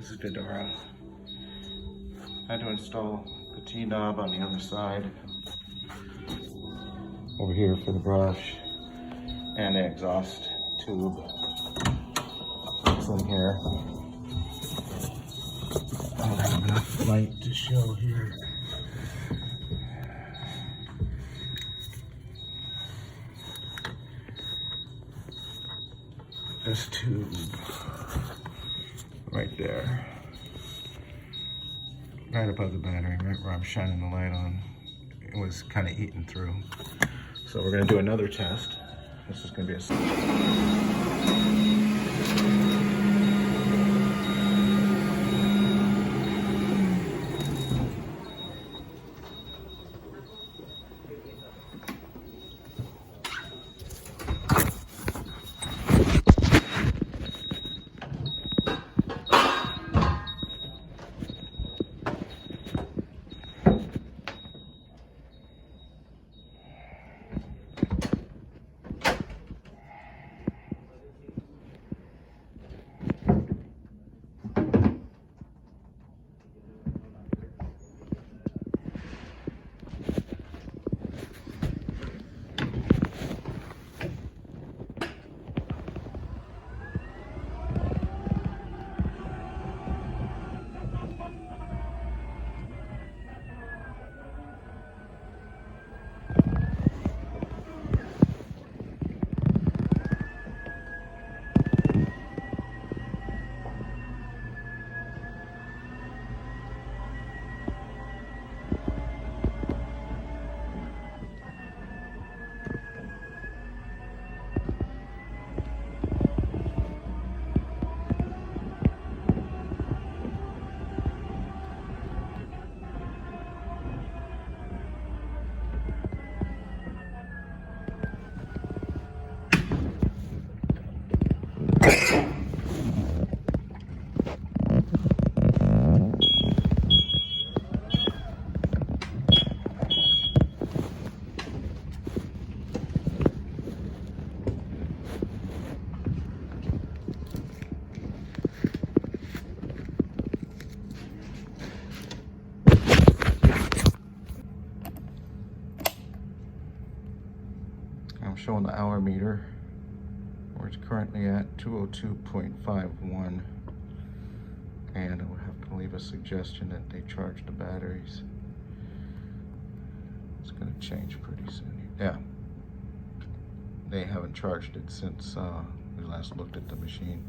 This is the door. I had to install the T-knob on the other side. Over here for the brush and the exhaust tube. It's in here. I don't have enough light to show here. This tube right there, right above the battery, right where I'm shining the light on. It was kind of eaten through. So we're gonna do another test. This is gonna be a I'm showing the hour meter where it's currently at 202.51, and I would have to leave a suggestion that they charge the batteries. It's going to change pretty soon. Yeah, they haven't charged it since we last looked at the machine.